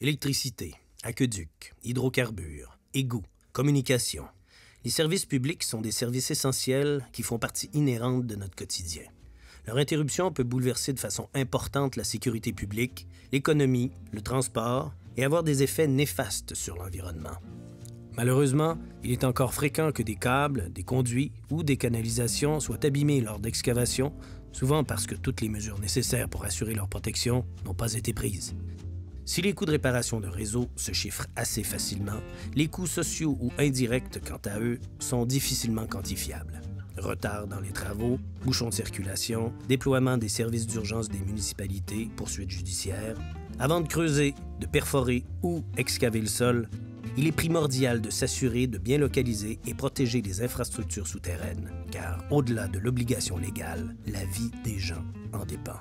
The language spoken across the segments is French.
Électricité, aqueduc, hydrocarbures, égouts, communication. Les services publics sont des services essentiels qui font partie inhérente de notre quotidien. Leur interruption peut bouleverser de façon importante la sécurité publique, l'économie, le transport et avoir des effets néfastes sur l'environnement. Malheureusement, il est encore fréquent que des câbles, des conduits ou des canalisations soient abîmés lors d'excavations, souvent parce que toutes les mesures nécessaires pour assurer leur protection n'ont pas été prises. Si les coûts de réparation de réseau se chiffrent assez facilement, les coûts sociaux ou indirects, quant à eux, sont difficilement quantifiables. Retard dans les travaux, bouchons de circulation, déploiement des services d'urgence des municipalités, poursuites judiciaires. Avant de creuser, de perforer ou excaver le sol, il est primordial de s'assurer de bien localiser et protéger les infrastructures souterraines, car au-delà de l'obligation légale, la vie des gens en dépend.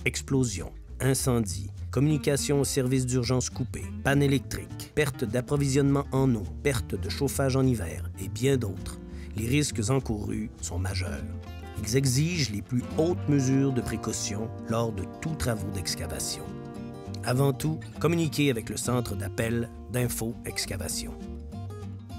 Explosion, incendie, communication aux services d'urgence coupés, panne électrique, perte d'approvisionnement en eau, perte de chauffage en hiver et bien d'autres. Les risques encourus sont majeurs. Ils exigent les plus hautes mesures de précaution lors de tous travaux d'excavation. Avant tout, communiquez avec le Centre d'appel d'Info-Excavation.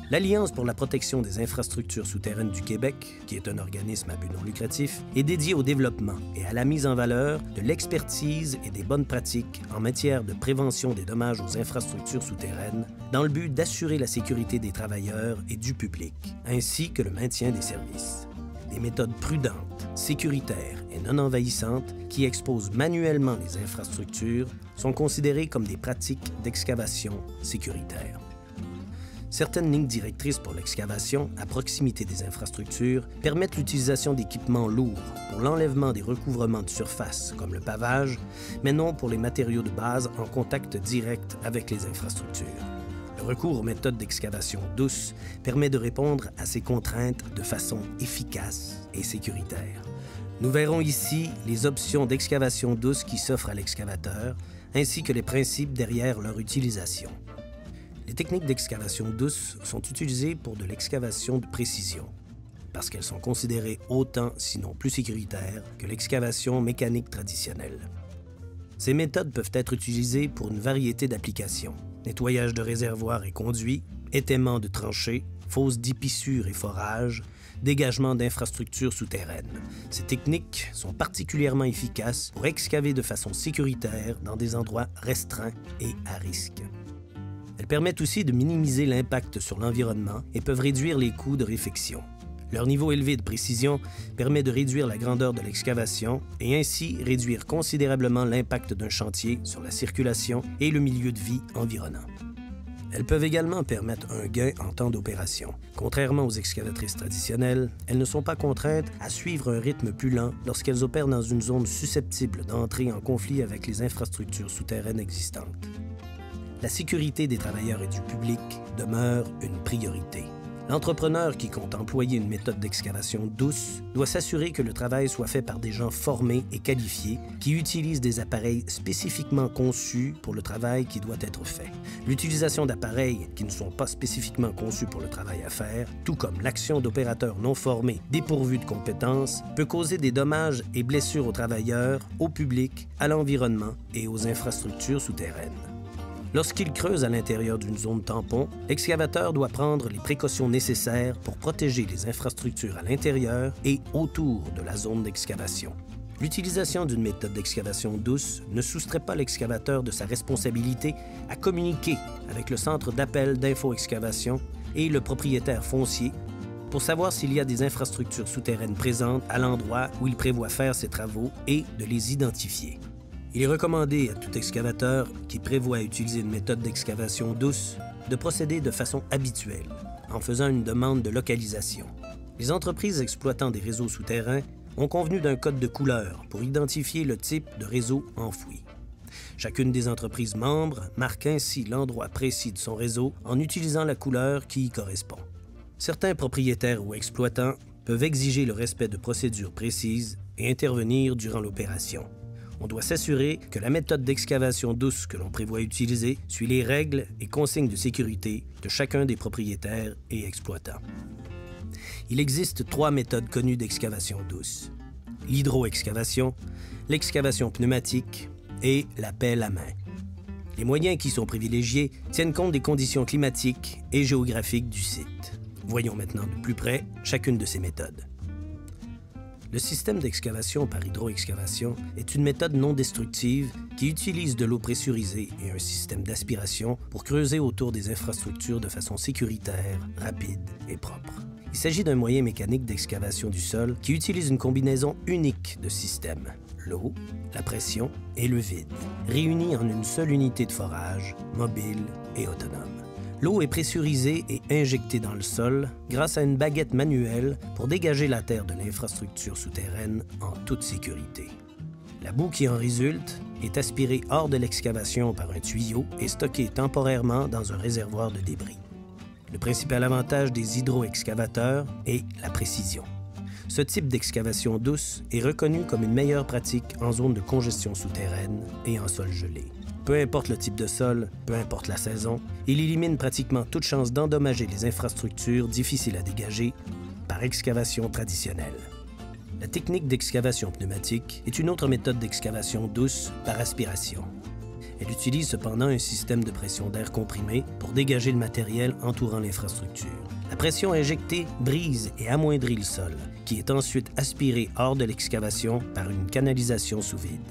L'Alliance pour la protection des infrastructures souterraines du Québec, qui est un organisme à but non lucratif, est dédié au développement et à la mise en valeur de l'expertise et des bonnes pratiques en matière de prévention des dommages aux infrastructures souterraines dans le but d'assurer la sécurité des travailleurs et du public, ainsi que le maintien des services. Des méthodes prudentes, sécuritaires et non envahissantes qui exposent manuellement les infrastructures sont considérées comme des pratiques d'excavation sécuritaire. Certaines lignes directrices pour l'excavation à proximité des infrastructures permettent l'utilisation d'équipements lourds pour l'enlèvement des recouvrements de surface, comme le pavage, mais non pour les matériaux de base en contact direct avec les infrastructures. Le recours aux méthodes d'excavation douce permet de répondre à ces contraintes de façon efficace et sécuritaire. Nous verrons ici les options d'excavation douce qui s'offrent à l'excavateur, ainsi que les principes derrière leur utilisation. Les techniques d'excavation douce sont utilisées pour de l'excavation de précision, parce qu'elles sont considérées autant, sinon plus sécuritaires, que l'excavation mécanique traditionnelle. Ces méthodes peuvent être utilisées pour une variété d'applications: nettoyage de réservoirs et conduits, étaiement de tranchées, fosses d'épissures et forages, dégagement d'infrastructures souterraines. Ces techniques sont particulièrement efficaces pour excaver de façon sécuritaire dans des endroits restreints et à risque. Elles permettent aussi de minimiser l'impact sur l'environnement et peuvent réduire les coûts de réfection. Leur niveau élevé de précision permet de réduire la grandeur de l'excavation et ainsi réduire considérablement l'impact d'un chantier sur la circulation et le milieu de vie environnant. Elles peuvent également permettre un gain en temps d'opération. Contrairement aux excavatrices traditionnelles, elles ne sont pas contraintes à suivre un rythme plus lent lorsqu'elles opèrent dans une zone susceptible d'entrer en conflit avec les infrastructures souterraines existantes. La sécurité des travailleurs et du public demeure une priorité. L'entrepreneur qui compte employer une méthode d'excavation douce doit s'assurer que le travail soit fait par des gens formés et qualifiés qui utilisent des appareils spécifiquement conçus pour le travail qui doit être fait. L'utilisation d'appareils qui ne sont pas spécifiquement conçus pour le travail à faire, tout comme l'action d'opérateurs non formés dépourvus de compétences, peut causer des dommages et blessures aux travailleurs, au public, à l'environnement et aux infrastructures souterraines. Lorsqu'il creuse à l'intérieur d'une zone tampon, l'excavateur doit prendre les précautions nécessaires pour protéger les infrastructures à l'intérieur et autour de la zone d'excavation. L'utilisation d'une méthode d'excavation douce ne soustrait pas l'excavateur de sa responsabilité à communiquer avec le centre d'appel d'Info-Excavation et le propriétaire foncier pour savoir s'il y a des infrastructures souterraines présentes à l'endroit où il prévoit faire ses travaux et de les identifier. Il est recommandé à tout excavateur qui prévoit utiliser une méthode d'excavation douce de procéder de façon habituelle, en faisant une demande de localisation. Les entreprises exploitant des réseaux souterrains ont convenu d'un code de couleur pour identifier le type de réseau enfoui. Chacune des entreprises membres marque ainsi l'endroit précis de son réseau en utilisant la couleur qui y correspond. Certains propriétaires ou exploitants peuvent exiger le respect de procédures précises et intervenir durant l'opération. On doit s'assurer que la méthode d'excavation douce que l'on prévoit utiliser suit les règles et consignes de sécurité de chacun des propriétaires et exploitants. Il existe 3 méthodes connues d'excavation douce: l'hydroexcavation, l'excavation pneumatique et la pelle à main. Les moyens qui sont privilégiés tiennent compte des conditions climatiques et géographiques du site. Voyons maintenant de plus près chacune de ces méthodes. Le système d'excavation par hydroexcavation est une méthode non destructive qui utilise de l'eau pressurisée et un système d'aspiration pour creuser autour des infrastructures de façon sécuritaire, rapide et propre. Il s'agit d'un moyen mécanique d'excavation du sol qui utilise une combinaison unique de systèmes, l'eau, la pression et le vide, réunis en une seule unité de forage, mobile et autonome. L'eau est pressurisée et injectée dans le sol grâce à une baguette manuelle pour dégager la terre de l'infrastructure souterraine en toute sécurité. La boue qui en résulte est aspirée hors de l'excavation par un tuyau et stockée temporairement dans un réservoir de débris. Le principal avantage des hydroexcavateurs est la précision. Ce type d'excavation douce est reconnu comme une meilleure pratique en zone de congestion souterraine et en sol gelé. Peu importe le type de sol, peu importe la saison, il élimine pratiquement toute chance d'endommager les infrastructures difficiles à dégager par excavation traditionnelle. La technique d'excavation pneumatique est une autre méthode d'excavation douce par aspiration. Elle utilise cependant un système de pression d'air comprimé pour dégager le matériel entourant l'infrastructure. La pression injectée brise et amoindrit le sol, qui est ensuite aspiré hors de l'excavation par une canalisation sous vide.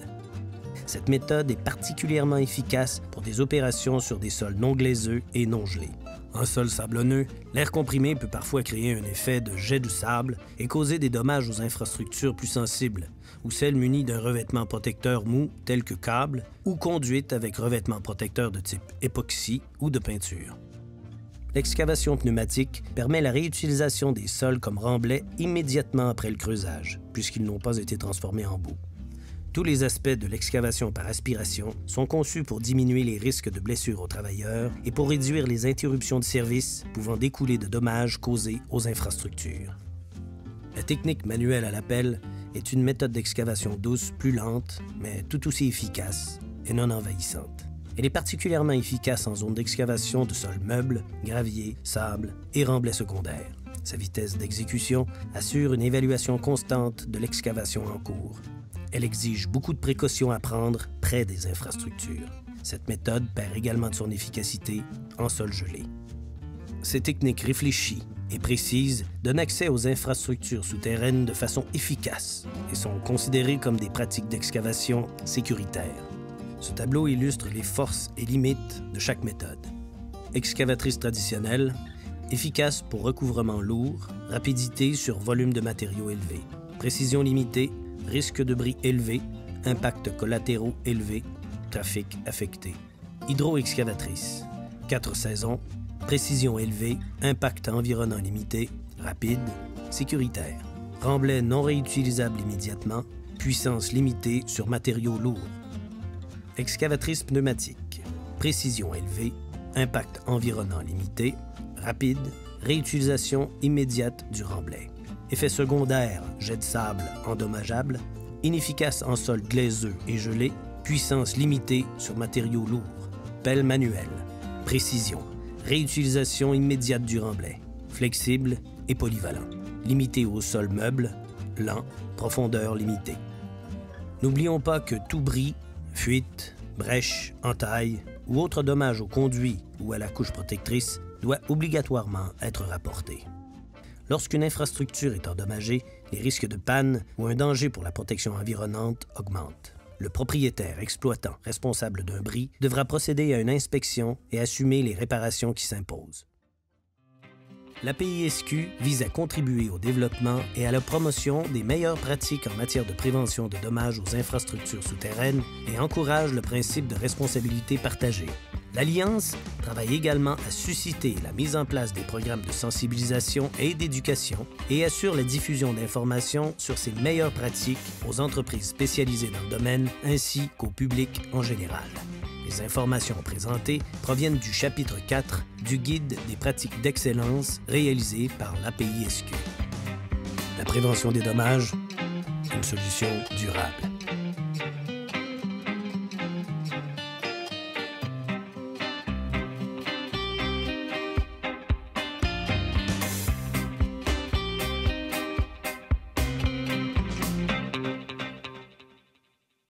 Cette méthode est particulièrement efficace pour des opérations sur des sols non glaiseux et non gelés. En sol sablonneux, l'air comprimé peut parfois créer un effet de jet de sable et causer des dommages aux infrastructures plus sensibles, ou celles munies d'un revêtement protecteur mou tel que câble ou conduite avec revêtement protecteur de type époxy ou de peinture. L'excavation pneumatique permet la réutilisation des sols comme remblais immédiatement après le creusage, puisqu'ils n'ont pas été transformés en boue. Tous les aspects de l'excavation par aspiration sont conçus pour diminuer les risques de blessures aux travailleurs et pour réduire les interruptions de service pouvant découler de dommages causés aux infrastructures. La technique manuelle à la pelle est une méthode d'excavation douce plus lente, mais tout aussi efficace et non envahissante. Elle est particulièrement efficace en zone d'excavation de sols meubles, gravier, sable et remblais secondaires. Sa vitesse d'exécution assure une évaluation constante de l'excavation en cours. Elle exige beaucoup de précautions à prendre près des infrastructures. Cette méthode perd également de son efficacité en sol gelé. Ces techniques réfléchies et précises donnent accès aux infrastructures souterraines de façon efficace et sont considérées comme des pratiques d'excavation sécuritaires. Ce tableau illustre les forces et limites de chaque méthode. Excavatrice traditionnelle, efficace pour recouvrement lourd, rapidité sur volume de matériaux élevé, précision limitée, risque de bris élevé, impacts collatéraux élevés, trafic affecté. Hydroexcavatrice, 4 saisons, précision élevée, impact environnant limité, rapide, sécuritaire. Remblai non réutilisable immédiatement, puissance limitée sur matériaux lourds. Excavatrice pneumatique, précision élevée, impact environnant limité, rapide, réutilisation immédiate du remblai. Effet secondaire, jet de sable endommageable, inefficace en sol glaiseux et gelé, puissance limitée sur matériaux lourds, pelle manuelle, précision, réutilisation immédiate du remblai, flexible et polyvalent, limité au sol meuble, lent, profondeur limitée. N'oublions pas que tout bris, fuite, brèche, entaille ou autre dommage au conduit ou à la couche protectrice doit obligatoirement être rapporté. Lorsqu'une infrastructure est endommagée, les risques de panne ou un danger pour la protection environnante augmentent. Le propriétaire exploitant responsable d'un bris devra procéder à une inspection et assumer les réparations qui s'imposent. L'APISQ vise à contribuer au développement et à la promotion des meilleures pratiques en matière de prévention de dommages aux infrastructures souterraines et encourage le principe de responsabilité partagée. L'Alliance travaille également à susciter la mise en place des programmes de sensibilisation et d'éducation et assure la diffusion d'informations sur ces meilleures pratiques aux entreprises spécialisées dans le domaine ainsi qu'au public en général. Les informations présentées proviennent du chapitre 4 du Guide des pratiques d'excellence réalisé par l'APISQ. La prévention des dommages, une solution durable.